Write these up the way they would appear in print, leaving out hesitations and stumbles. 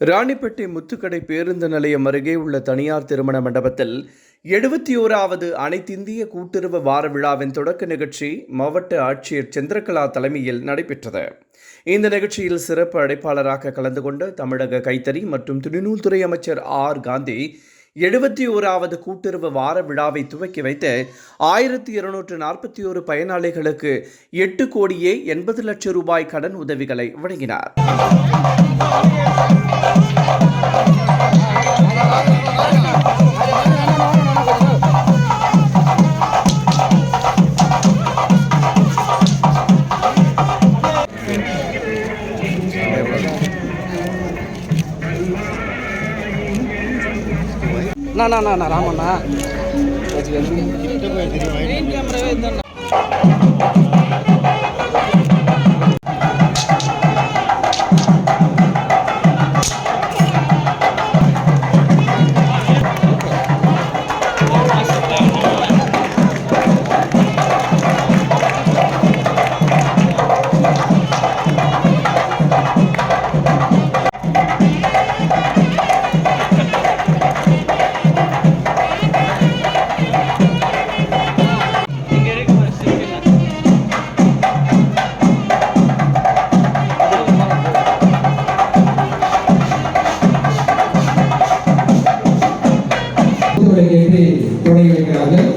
ராணிப்பேட்டை முத்துக்கடை பேருந்து நிலையம் அருகே உள்ள தனியார் திருமண மண்டபத்தில் 71வது அனைத்திந்திய கூட்டுறவு வார விழாவின் தொடக்க நிகழ்ச்சி மாவட்ட ஆட்சியர் சந்திரகலா தலைமையில் நடைபெற்றது. இந்த நிகழ்ச்சியில் சிறப்பு அழைப்பாளராக கலந்து கொண்ட தமிழக கைத்தறி மற்றும் துணிநூல்துறை அமைச்சர் ஆர் காந்தி 71வது கூட்டுறவு வார விழாவை துவக்கி வைத்து 1241 பயனாளிகளுக்கு 8 கோடியே 80 லட்சம் ரூபாய் கடன் உதவிகளை வழங்கினார். ராமண்ணா ஏற்றி தொடங்கி வைக்கிறார்கள்.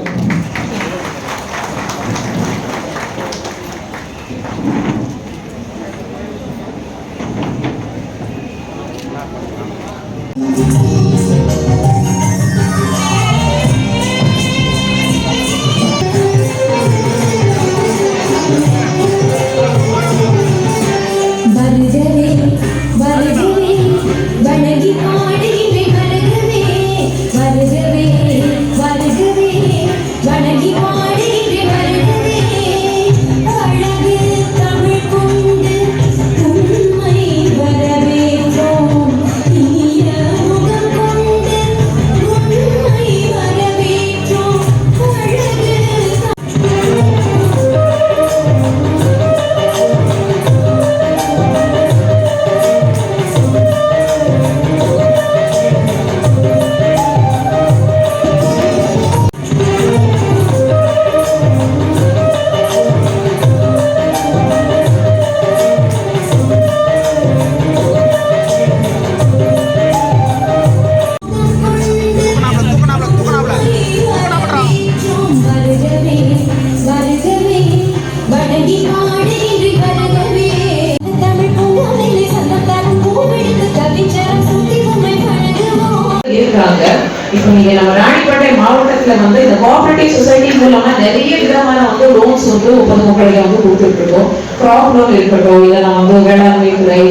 இப்போ நீங்க நம்ம ராணிப்பேட்டை மாவட்டத்துல இந்த கோஆபரேட்டிவ் சொசைட்டி மூலமா நிறைய விதமான லோன்ஸ் பொதுமக்களுக்கு கொடுத்துட்டு இருக்கோம். கிராப் லோன் இருக்கட்டும், இதை நம்ம வேளாண்மை துறை,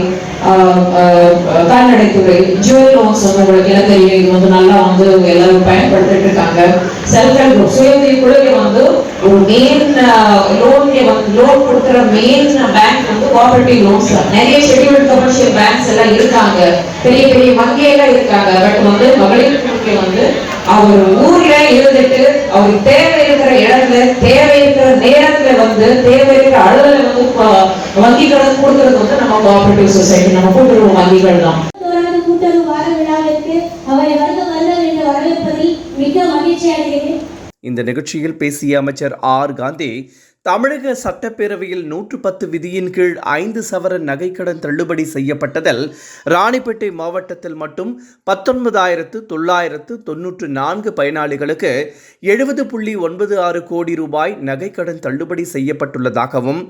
கால்நடைத்துறை, ஜுவல் லோன்ஸ் உங்களுக்கு எல்லாம் தெரியும். இது நல்லா எல்லாரும் பயன்படுத்திட்டு இருக்காங்க. செல்ஃப் ஹெல்ப் குரூப் சுயஉதவி குழுக்கு ஒரு மெயின் லோன் கொடுக்குற மெயின் பேங்க் கோஆபரேட்டிவ் லோன்ஸ் தான். நிறைய ஷெட்யூல்டு கமர்ஷியல் பேங்க்ஸ் எல்லாம் இருக்காங்க, பெரிய பெரிய வங்கி எல்லாம் இருக்காங்க. பட் மகளிர் குழுக்கு அவர் ஊர்ல இருந்துட்டு அவருக்கு தேவை இருக்கிற இடத்துல, தேவை இருக்கிற நேரத்துல தேவை இருக்கிற அளவுல வங்கி கடன் கொடுக்கறது நம்ம கோஆபரேட்டிவ் சொசைட்டி, நம்ம கூட்டுறவு வங்கிகள் தான். கூட்டுறவு வார விழாவிற்கு அவரை வருக என்று வரவேற்பதில் மிக மகிழ்ச்சி அடைகிறேன். இந்த நிகழ்ச்சியில் பேசிய அமைச்சர் ஆர் காந்தி, தமிழக சட்டப்பேரவையில் 110 விதியின் கீழ் 5 சவரன் நகைக்கடன் தள்ளுபடி செய்யப்பட்டதில் ராணிப்பேட்டை மாவட்டத்தில் மட்டும் 19,994 பயனாளிகளுக்கு 70.96 கோடி ரூபாய் நகைக்கடன் தள்ளுபடி செய்யப்பட்டுள்ளதாகவும்,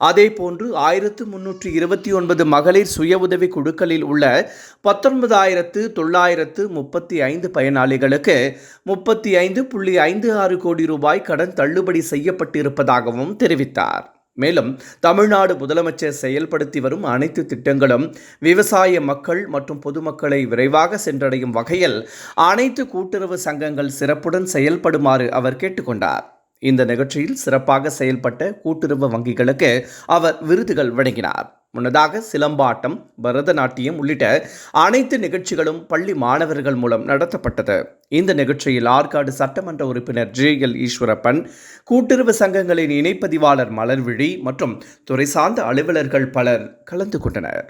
அதேபோன்று 1329 மகளிர் சுய உதவி குழுக்களில் உள்ள 19,935 பயனாளிகளுக்கு 35.56 கோடி ரூபாய் கடன் தள்ளுபடி செய்யப்பட்டிருப்பதாகவும் தெரிவித்தார். மேலும் தமிழ்நாடு முதலமைச்சர் செயல்படுத்தி வரும் அனைத்து திட்டங்களும் விவசாய மக்கள் மற்றும் பொதுமக்களை விரைவாக சென்றடையும் வகையில் அனைத்து கூட்டுறவு சங்கங்கள் சிறப்புடன் செயல்படுமாறு அவர் கேட்டுக்கொண்டார். இந்த நிகழ்ச்சியில் சிறப்பாக செயல்பட்ட கூட்டுறவு வங்கிகளுக்கு அவர் விருதுகள் வழங்கினார். முன்னதாக சிலம்பாட்டம், பரதநாட்டியம் உள்ளிட்ட அனைத்து நிகழ்ச்சிகளும் பள்ளி மாணவர்கள் மூலம் நடத்தப்பட்டது. இந்த நிகழ்ச்சியில் ஆற்காடு சட்டமன்ற உறுப்பினர் ஜே.எல். ஈஸ்வரப்பன், கூட்டுறவு சங்கங்களின் இணைப்பதிவாளர் மலர்விழி மற்றும் துறை சார்ந்த அலுவலர்கள் பலர் கலந்து கொண்டனர்.